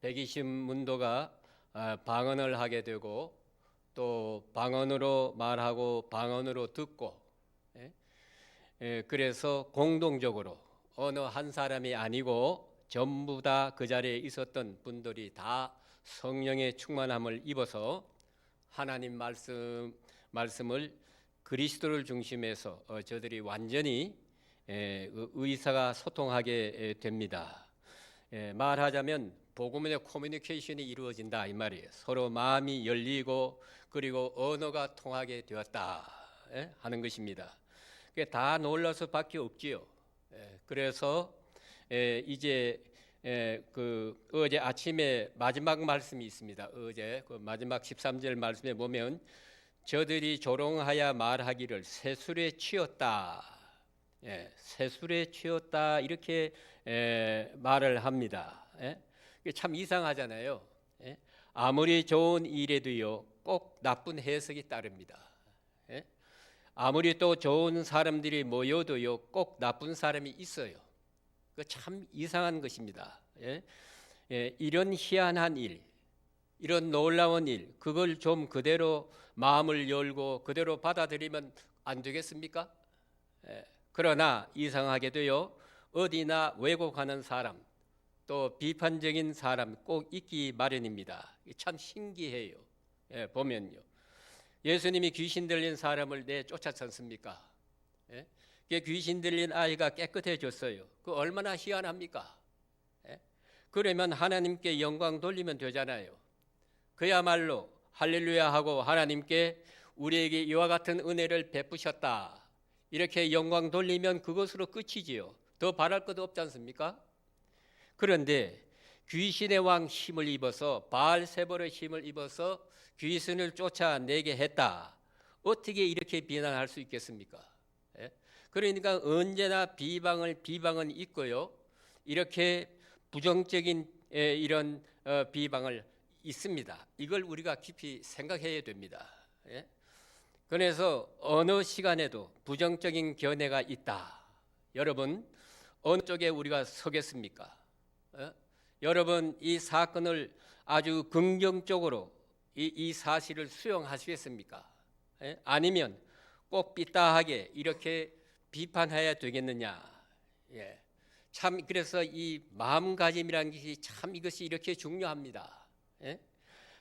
120문도가 방언을 하게 되고 또 방언으로 말하고 방언으로 듣고, 그래서 공동적으로 어느 한 사람이 아니고 전부 다 그 자리에 있었던 분들이 다 성령의 충만함을 입어서 하나님 말씀을 그리스도를 중심해서 저들이 완전히 의사가 소통하게 됩니다. 말하자면 복음의 커뮤니케이션이 이루어진다 이 말이에요. 서로 마음이 열리고 그리고 언어가 통하게 되었다 하는 것입니다. 그게 다 놀랄 수밖에 없지요. 그래서 이제 그 어제 아침에 마지막 말씀이 있습니다. 어제 그 마지막 13절 말씀에 보면 저들이 조롱하여 말하기를 새술에 취었다, 새술에 취었다 이렇게 말을 합니다. 이게 참 이상하잖아요. 아무리 좋은 일에도요 꼭 나쁜 해석이 따릅니다. 아무리 또 좋은 사람들이 모여도요 꼭 나쁜 사람이 있어요. 그 참 이상한 것입니다. 이런 희한한 일, 이런 놀라운 일, 그걸 좀 그대로 마음을 열고 그대로 받아들이면 안 되겠습니까? 그러나 이상하게도요 어디나 왜곡하는 사람, 또 비판적인 사람 꼭 있기 마련입니다. 참 신기해요. 보면요, 예수님이 귀신 들린 사람을 내쫓았지 않습니까? 귀신 들린 아이가 깨끗해졌어요. 그 얼마나 희한합니까? 그러면 하나님께 영광 돌리면 되잖아요. 그야말로 할렐루야 하고 하나님께 우리에게 이와 같은 은혜를 베푸셨다 이렇게 영광 돌리면 그것으로 끝이지요. 더 바랄 것도 없지 않습니까? 그런데 귀신의 왕 힘을 입어서 바알세볼의 힘을 입어서 귀신을 쫓아내게 했다. 어떻게 이렇게 비난할 수 있겠습니까? 그러니까 언제나 비방은 있고요. 이렇게 부정적인 이런 비방을 있습니다. 이걸 우리가 깊이 생각해야 됩니다. 그래서 어느 시간에도 부정적인 견해가 있다. 여러분 어느 쪽에 우리가 서겠습니까? 여러분 이 사건을 아주 긍정적으로 이 사실을 수용하시겠습니까? 아니면 꼭 삐딱하게 이렇게 비판해야 되겠느냐? 참 그래서 이 마음가짐이라는 것이 참 이것이 이렇게 중요합니다.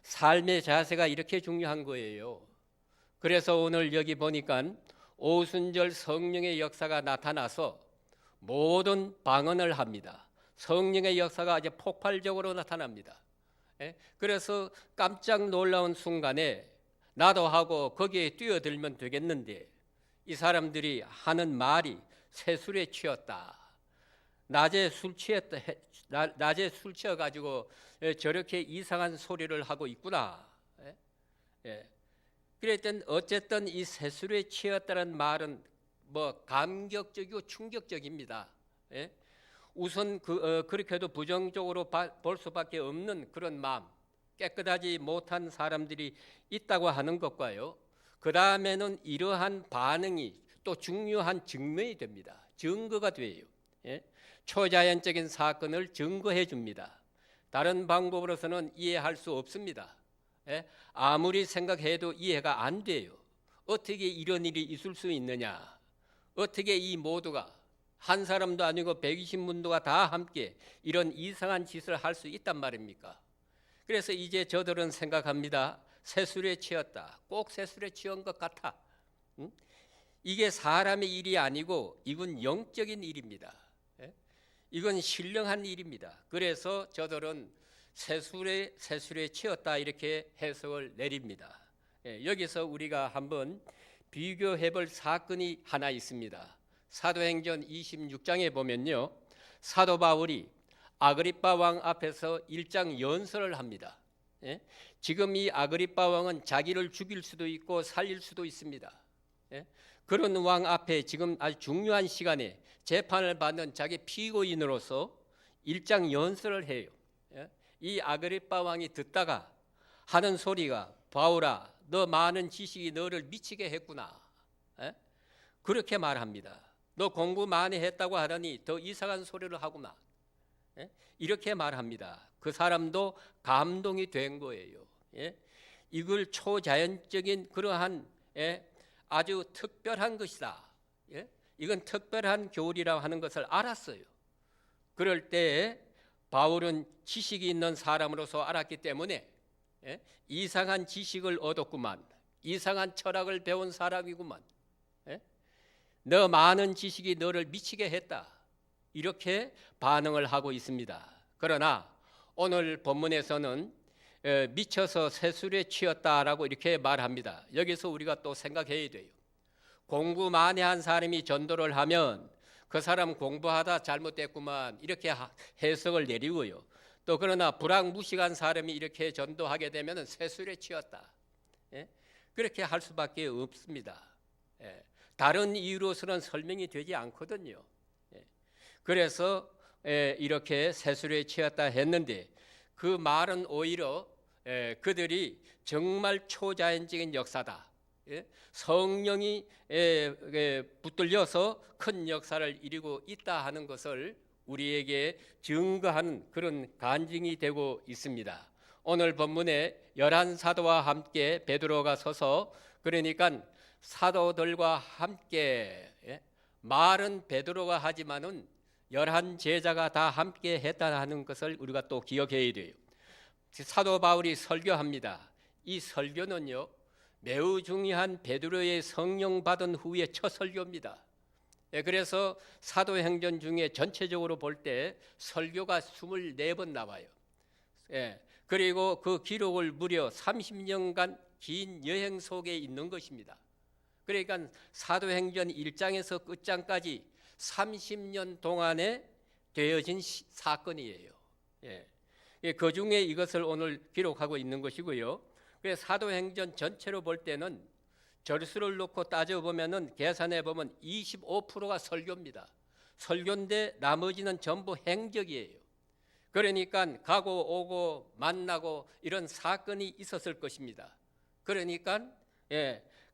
삶의 자세가 이렇게 중요한 거예요. 그래서 오늘 여기 보니까 오순절 성령의 역사가 나타나서 모든 방언을 합니다. 성령의 역사가 아주 폭발적으로 나타납니다. 그래서 깜짝 놀라운 순간에 나도 하고 거기에 뛰어들면 되겠는데 이 사람들이 하는 말이 새술에 취했다. 낮에 술 취해가지고 저렇게 이상한 소리를 하고 있구나. 그랬더니 어쨌든 이 새술에 취했다는 말은 뭐 감격적이고 충격적입니다. 우선 그렇게 해도 부정적으로 볼 수밖에 없는 그런 마음, 깨끗하지 못한 사람들이 있다고 하는 것과요, 그 다음에는 이러한 반응이 또 중요한 증명이 됩니다. 증거가 돼요. 초자연적인 사건을 증거해 줍니다. 다른 방법으로서는 이해할 수 없습니다. 아무리 생각해도 이해가 안 돼요. 어떻게 이런 일이 있을 수 있느냐? 어떻게 이 모두가 한 사람도 아니고 120문도가 다 함께 이런 이상한 짓을 할 수 있단 말입니까? 그래서 이제 저들은 생각합니다. 새술에 취했다. 꼭 새술에 취한 것 같아. 이게 사람의 일이 아니고 이건 영적인 일입니다. 이건 신령한 일입니다. 그래서 저들은 새술에 취했다 이렇게 해석을 내립니다. 여기서 우리가 한번 비교해 볼 사건이 하나 있습니다. 사도행전 26장에 보면요, 사도 바울이 아그리빠 왕 앞에서 일장 연설을 합니다. 지금 이 아그리빠 왕은 자기를 죽일 수도 있고 살릴 수도 있습니다. 그런 왕 앞에 지금 아주 중요한 시간에 재판을 받는 자기 피고인으로서 일장 연설을 해요. 이 아그리빠 왕이 듣다가 하는 소리가, 바울아, 너 많은 지식이 너를 미치게 했구나. 그렇게 말합니다. 너 공부 많이 했다고 하더니 더 이상한 소리를 하구나. 이렇게 말합니다. 그 사람도 감동이 된 거예요. 예? 이걸 초자연적인 그러한 아주 특별한 것이다. 예? 이건 특별한 교리라고 하는 것을 알았어요. 그럴 때 바울은 지식이 있는 사람으로서 알았기 때문에 이상한 지식을 얻었구만, 이상한 철학을 배운 사람이구만, 너 많은 지식이 너를 미치게 했다, 이렇게 반응을 하고 있습니다. 그러나 오늘 본문에서는 미쳐서 세술에 취했다라고 이렇게 말합니다. 여기서 우리가 또 생각해야 돼요. 공부 많이 한 사람이 전도를 하면 그 사람 공부하다 잘못됐구만, 이렇게 해석을 내리고요. 또 그러나 불황무식한 사람이 이렇게 전도하게 되면 세술에 취했다, 그렇게 할 수밖에 없습니다. 다른 이유로서는 설명이 되지 않거든요. 그래서 이렇게 세술에 취했다 했는데, 그 말은 오히려 그들이 정말 초자연적인 역사다, 성령이 붙들려서 큰 역사를 이루고 있다 하는 것을 우리에게 증거하는 그런 간증이 되고 있습니다. 오늘 본문에 11사도와 함께 베드로가 서서, 그러니까 사도들과 함께, 말은 베드로가 하지만은 11제자가 다 함께 했다는 것을 우리가 또 기억해야 돼요. 사도 바울이 설교합니다. 이 설교는요, 매우 중요한 베드로의 성령 받은 후의 첫 설교입니다. 그래서 사도행전 중에 전체적으로 볼 때 설교가 24번 나와요. 그리고 그 기록을 무려 30년간 긴 여행 속에 있는 것입니다. 그러니까 사도행전 1장에서 끝장까지 30년 동안에 되어진 사건이에요. 그 중에 이것을 오늘 기록하고 있는 것이고요. 그래서 사도행전 전체로 볼 때는 절수를 놓고 따져보면, 계산해 보면 25%가 설교입니다. 설교인데 나머지는 전부 행적이에요. 그러니까 가고 오고 만나고 이런 사건이 있었을 것입니다. 그러니까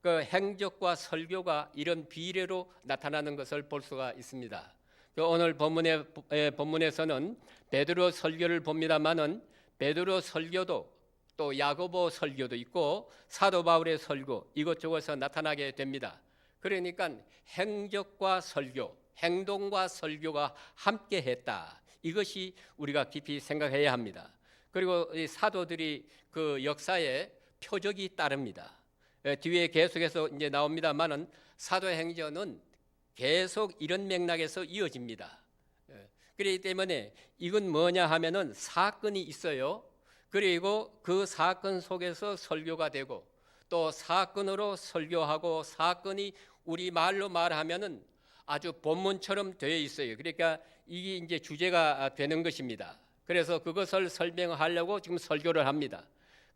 그 행적과 설교가 이런 비례로 나타나는 것을 볼 수가 있습니다. 오늘 본문에서는 베드로 설교를 봅니다만은, 베드로 설교도 또 야고보 설교도 있고 사도 바울의 설교, 이것저것에서 나타나게 됩니다. 그러니까 행적과 설교, 행동과 설교가 함께 했다, 이것이 우리가 깊이 생각해야 합니다. 그리고 이 사도들이 그 역사에 표적이 따릅니다. 뒤에 계속해서 이제 나옵니다만은 사도행전은 계속 이런 맥락에서 이어집니다. 그렇기 때문에 이건 뭐냐 하면은 사건이 있어요. 그리고 그 사건 속에서 설교가 되고, 또 사건으로 설교하고, 사건이 우리 말로 말하면은 아주 본문처럼 되어 있어요. 그러니까 이게 이제 주제가 되는 것입니다. 그래서 그것을 설명하려고 지금 설교를 합니다.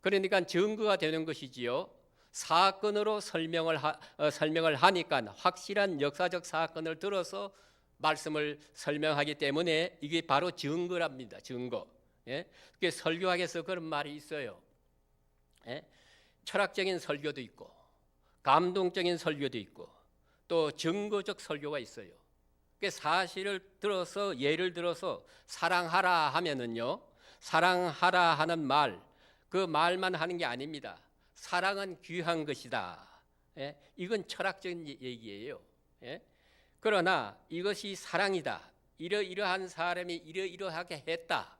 그러니까 증거가 되는 것이지요. 사건으로 설명을 하니까 확실한 역사적 사건을 들어서 말씀을 설명하기 때문에 이게 바로 증거랍니다. 증거. 그게 설교학에서 그런 말이 있어요. 철학적인 설교도 있고, 감동적인 설교도 있고, 또 증거적 설교가 있어요. 그 사실을 들어서, 예를 들어서 사랑하라 하면은요, 사랑하라 하는 말, 그 말만 하는 게 아닙니다. 사랑은 귀한 것이다, 이건 철학적인 얘기예요. 그러나 이것이 사랑이다, 이러이러한 사람이 이러이러하게 했다,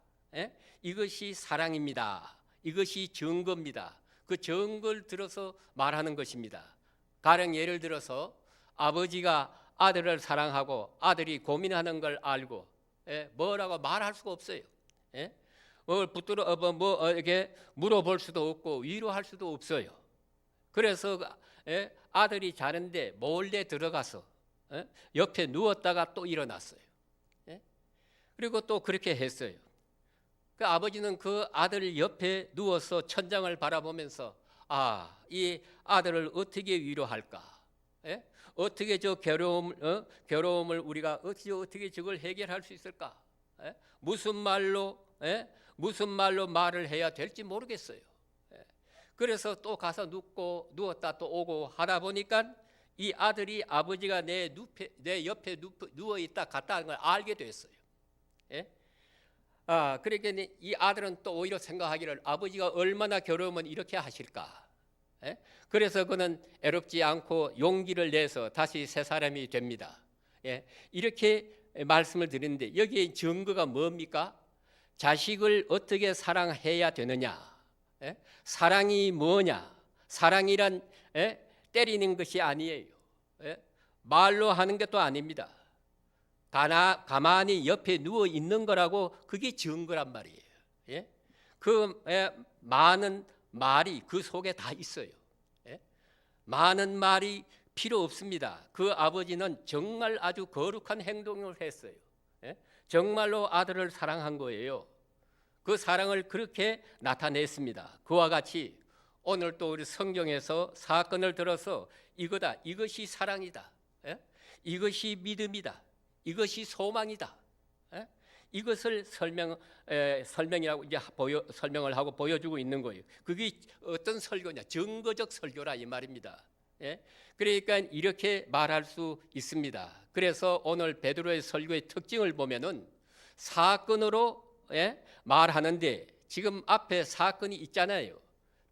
이것이 사랑입니다. 이것이 증거입니다. 그 증거를 들어서 말하는 것입니다. 가령 예를 들어서 아버지가 아들을 사랑하고 아들이 고민하는 걸 알고 뭐라고 말할 수가 없어요. 이렇게 물어볼 수도 없고 위로할 수도 없어요. 그래서 아들이 자는데 몰래 들어가서 옆에 누웠다가 또 일어났어요. 그리고 또 그렇게 했어요. 그 아버지는 그 아들 옆에 누워서 천장을 바라보면서, 이 아들을 어떻게 위로할까? 어떻게 저 괴로움을 우리가 어떻게 저걸 해결할 수 있을까? 무슨 말로 말을 해야 될지 모르겠어요. 그래서 또 가서 누웠다 또 오고 하다 보니까 이 아들이 아버지가 내 옆에 누워 있다 갔다 하는 걸 알게 됐어요. 그러니까 이 아들은 또 오히려 생각하기를 아버지가 얼마나 괴로우면 이렇게 하실까. 예? 그래서 그는 애롭지 않고 용기를 내서 다시 새 사람이 됩니다. 예? 이렇게 말씀을 드리는데 여기에 증거가 뭡니까? 자식을 어떻게 사랑해야 되느냐? 예? 사랑이 뭐냐? 사랑이란 때리는 것이 아니에요. 예? 말로 하는 것도 아닙니다. 가만히 옆에 누워 있는 거라고 그게 증거란 말이에요. 예? 그 많은 말이 그 속에 다 있어요. 예? 많은 말이 필요 없습니다. 그 아버지는 정말 아주 거룩한 행동을 했어요. 예? 정말로 아들을 사랑한 거예요. 그 사랑을 그렇게 나타냈습니다. 그와 같이 오늘 또 우리 성경에서 사건을 들어서 이거다, 이것이 사랑이다, 예? 이것이 믿음이다, 이것이 소망이다, 예? 이것을 설명이라고 이제 설명을 하고 보여주고 있는 거예요. 그게 어떤 설교냐? 증거적 설교라 이 말입니다. 예? 그러니까 이렇게 말할 수 있습니다. 그래서 오늘 베드로의 설교의 특징을 보면은 사건으로 말하는데 지금 앞에 사건이 있잖아요.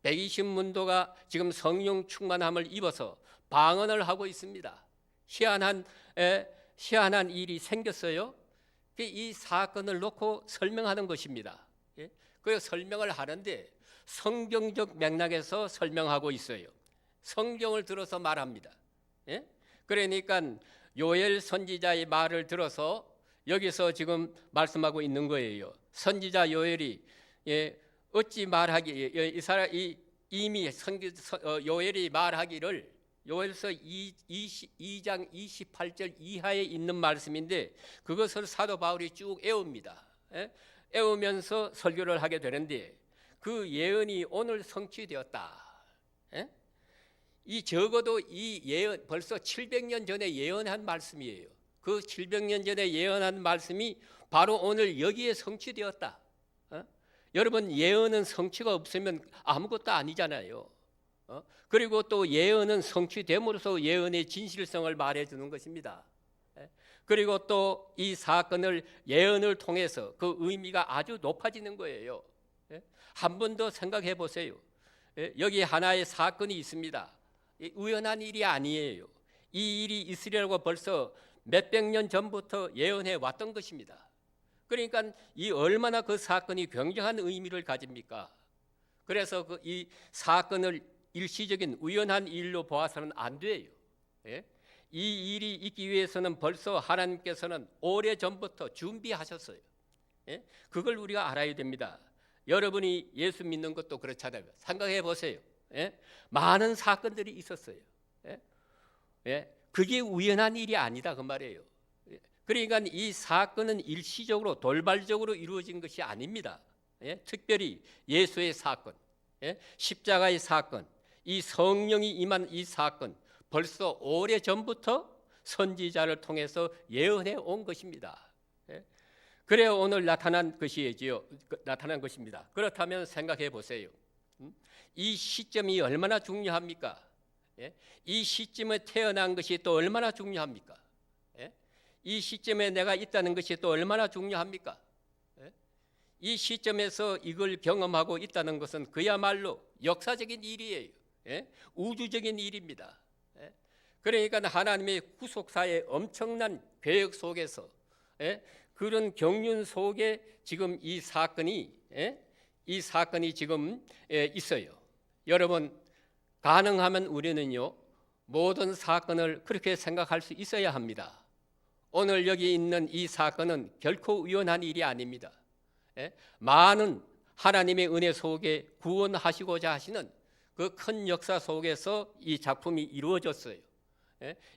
120문도가 지금 성령 충만함을 입어서 방언을 하고 있습니다. 희한한 일이 생겼어요. 이 사건을 놓고 설명하는 것입니다. 그래서 설명을 하는데 성경적 맥락에서 설명하고 있어요. 성경을 들어서 말합니다. 그러니까 요엘 선지자의 말을 들어서 여기서 지금 말씀하고 있는 거예요. 선지자 요엘이 어찌 말하기 이미 요엘이 말하기를 요엘서 2장 28절 이하에 있는 말씀인데 그것을 사도 바울이 쭉 애웁니다. 애우면서 설교를 하게 되는데 그 예언이 오늘 성취되었다. 이 적어도 이 예언 벌써 700년 전에 예언한 말씀이에요. 그 700년 전에 예언한 말씀이 바로 오늘 여기에 성취되었다. 여러분 예언은 성취가 없으면 아무것도 아니잖아요. 그리고 또 예언은 성취됨으로써 예언의 진실성을 말해주는 것입니다. 그리고 또 이 사건을 예언을 통해서 그 의미가 아주 높아지는 거예요. 한 번 더 생각해 보세요. 여기 하나의 사건이 있습니다. 우연한 일이 아니에요. 이 일이 있으려고 벌써 몇백 년 전부터 예언해 왔던 것입니다. 그러니까 이 얼마나 그 사건이 굉장한 의미를 가집니까? 그래서 이 사건을 일시적인 우연한 일로 보아서는 안 돼요. 이 일이 있기 위해서는 벌써 하나님께서는 오래전부터 준비하셨어요. 그걸 우리가 알아야 됩니다. 여러분이 예수 믿는 것도 그렇잖아요. 생각해 보세요. 많은 사건들이 있었어요. 그게 우연한 일이 아니다 그 말이에요. 그러니까 이 사건은 일시적으로 돌발적으로 이루어진 것이 아닙니다. 특별히 예수의 사건, 십자가의 사건, 이 성령이 임한 이 사건 벌써 오래전부터 선지자를 통해서 예언해 온 것입니다. 그래야 오늘 나타난 것이지요. 나타난 것입니다. 그렇다면 생각해 보세요. 이 시점이 얼마나 중요합니까? 이 시점에 태어난 것이 또 얼마나 중요합니까? 이 시점에 내가 있다는 것이 또 얼마나 중요합니까? 이 시점에서 이걸 경험하고 있다는 것은 그야말로 역사적인 일이에요. 우주적인 일입니다. 그러니까 하나님의 구속사의 엄청난 계획 속에서 그런 경륜 속에 지금 이 사건이 지금 있어요. 여러분 가능하면 우리는요 모든 사건을 그렇게 생각할 수 있어야 합니다. 오늘 여기 있는 이 사건은 결코 우연한 일이 아닙니다. 많은 하나님의 은혜 속에 구원하시고자 하시는 그 큰 역사 속에서 이 작품이 이루어졌어요.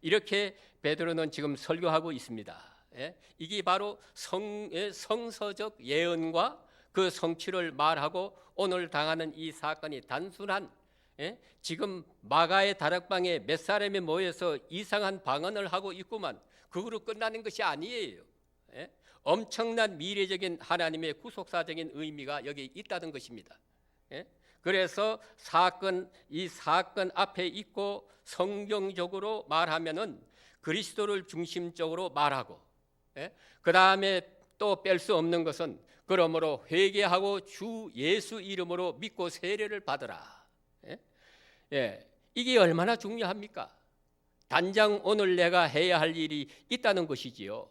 이렇게 베드로는 지금 설교하고 있습니다. 이게 바로 성서적 예언과 그 성취를 말하고 오늘 당하는 이 사건이 단순한 지금 마가의 다락방에 몇 사람이 모여서 이상한 방언을 하고 있구만 그거로 끝나는 것이 아니에요. 엄청난 미래적인 하나님의 구속사적인 의미가 여기 있다는 것입니다. 그래서 이 사건 앞에 있고 성경적으로 말하면은 그리스도를 중심적으로 말하고 그 다음에 또 뺄 수 없는 것은 그러므로 회개하고 주 예수 이름으로 믿고 세례를 받으라. 예, 이게 얼마나 중요합니까? 단장 오늘 내가 해야 할 일이 있다는 것이지요.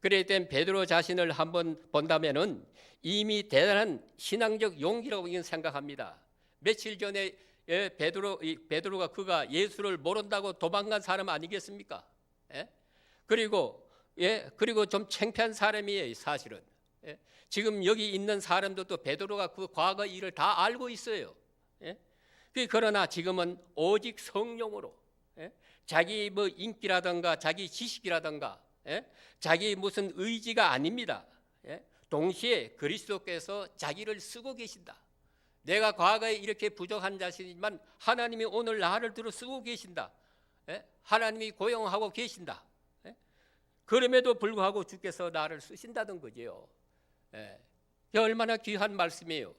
그럴 땐 베드로 자신을 한번 본다면은 이미 대단한 신앙적 용기라고 생각합니다. 며칠 전에 베드로가 그가 예수를 모른다고 도망간 사람 아니겠습니까? 그리고 좀 창피한 사람이에요, 사실은. 지금 여기 있는 사람들도 베드로가 그 과거 일을 다 알고 있어요. 그러나 지금은 오직 성령으로 자기 뭐 인기라든가 자기 지식이라든가 자기 무슨 의지가 아닙니다. 동시에 그리스도께서 자기를 쓰고 계신다. 내가 과거에 이렇게 부족한 자신이지만 하나님이 오늘 나를 들어 쓰고 계신다. 하나님이 고용하고 계신다. 그럼에도 불구하고 주께서 나를 쓰신다는 거지요. 얼마나 귀한 말씀이에요.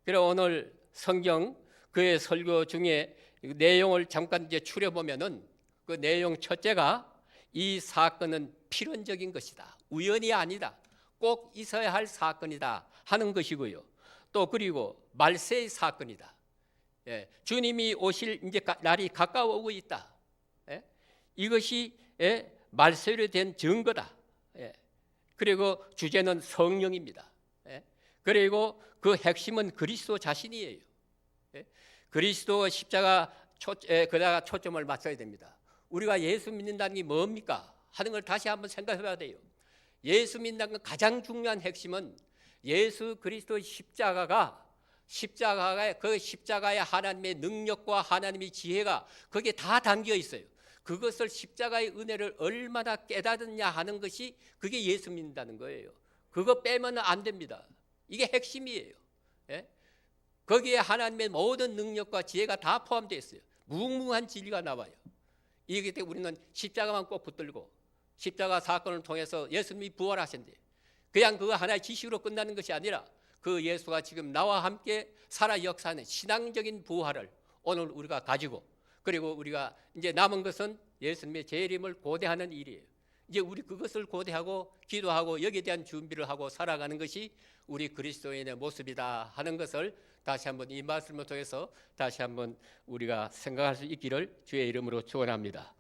그래서 오늘 성경 그의 설교 중에 내용을 잠깐 이제 추려보면은 그 내용 첫째가 이 사건은 필연적인 것이다. 우연이 아니다. 꼭 있어야 할 사건이다 하는 것이고요. 또 그리고 말세의 사건이다. 주님이 오실 이제 날이 가까워 오고 있다. 이것이 말세로 된 증거다. 그리고 주제는 성령입니다. 그리고 그 핵심은 그리스도 자신이에요. 그리스도 십자가 그다가 초점을 맞춰야 됩니다. 우리가 예수 믿는다는 게 뭡니까? 하는 걸 다시 한번 생각해봐야 돼요. 예수 믿는다는 건 가장 중요한 핵심은 예수 그리스도의 그 십자가의 하나님의 능력과 하나님의 지혜가 거기에 다 담겨 있어요. 그것을 십자가의 은혜를 얼마나 깨닫느냐 하는 것이 그게 예수 믿는다는 거예요. 그거 빼면 안 됩니다. 이게 핵심이에요. 거기에 하나님의 모든 능력과 지혜가 다 포함되어 있어요. 무궁무한 진리가 나와요. 이기 때문에 우리는 십자가만 꼭 붙들고 십자가 사건을 통해서 예수님이 부활하신대. 그냥 그거 하나의 지식으로 끝나는 것이 아니라 그 예수가 지금 나와 함께 살아 역사하는 신앙적인 부활을 오늘 우리가 가지고, 그리고 우리가 이제 남은 것은 예수님의 재림을 고대하는 일이에요. 이제 우리 그것을 고대하고 기도하고 여기에 대한 준비를 하고 살아가는 것이 우리 그리스도인의 모습이다 하는 것을 다시 한번 이 말씀을 통해서 다시 한번 우리가 생각할 수 있기를 주의 이름으로 축원합니다.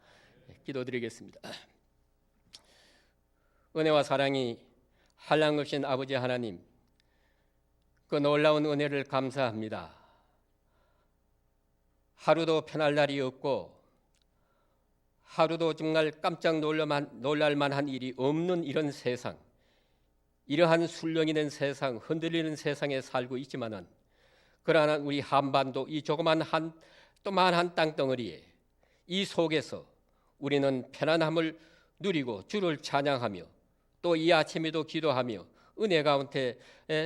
기도드리겠습니다. 은혜와 사랑이 한량없인 아버지 하나님, 그 놀라운 은혜를 감사합니다. 하루도 편할 날이 없고 하루도 정말 깜짝 놀랄 만한 일이 없는 이런 세상, 이러한 술렁이 된 세상, 흔들리는 세상에 살고 있지만은 그러나 우리 한반도 이 조그만 또만한 땅덩어리에 이 속에서 우리는 편안함을 누리고 주를 찬양하며 또 이 아침에도 기도하며 은혜 가운데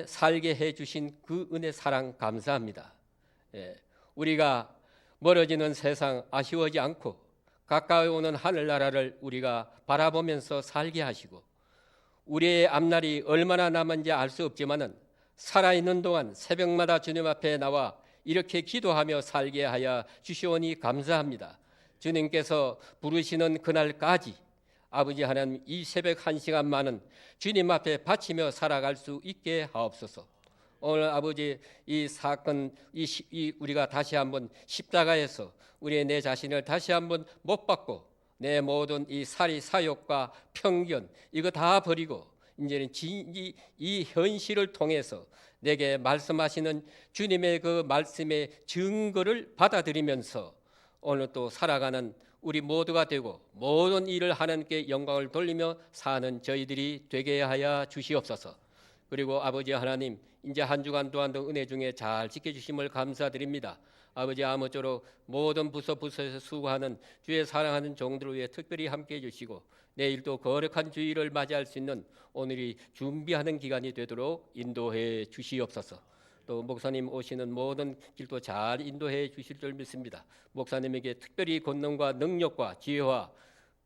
살게 해주신 그 은혜 사랑 감사합니다. 우리가 멀어지는 세상 아쉬워하지 않고 가까이 오는 하늘나라를 우리가 바라보면서 살게 하시고, 우리의 앞날이 얼마나 남은지 알 수 없지만은 살아있는 동안 새벽마다 주님 앞에 나와 이렇게 기도하며 살게 하여 주시오니 감사합니다. 주님께서 부르시는 그날까지 아버지 하나님, 이 새벽 1시간만은 주님 앞에 바치며 살아갈 수 있게 하옵소서. 오늘 아버지 이 사건, 우리가 다시 한번 십자가에서 우리의 내 자신을 다시 한번 못 받고 내 모든 이 사리 사욕과 편견 이거 다 버리고 이제는 이 현실을 통해서 내게 말씀하시는 주님의 그 말씀의 증거를 받아들이면서 오늘 또 살아가는 우리 모두가 되고 모든 일을 하나님께 영광을 돌리며 사는 저희들이 되게 하여 주시옵소서. 그리고 아버지 하나님, 이제 한 주간 또한도 은혜 중에 잘 지켜주심을 감사드립니다. 아버지, 아무쪼록 모든 부서에서 수고하는 주의 사랑하는 종들을 위해 특별히 함께해 주시고 내일도 거룩한 주일을 맞이할 수 있는 오늘이 준비하는 기간이 되도록 인도해 주시옵소서. 또 목사님 오시는 모든 길도 잘 인도해 주실 줄 믿습니다. 목사님에게 특별히 권능과 능력과 지혜와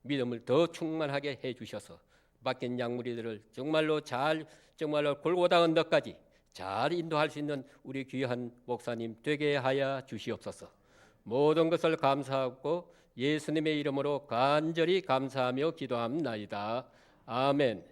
믿음을 더 충만하게 해 주셔서 맡긴 양무리들을 정말로 골고다 언덕까지 잘 인도할 수 있는 우리 귀한 목사님 되게 하여 주시옵소서. 모든 것을 감사하고 예수님의 이름으로 간절히 감사하며 기도합나이다. 아멘.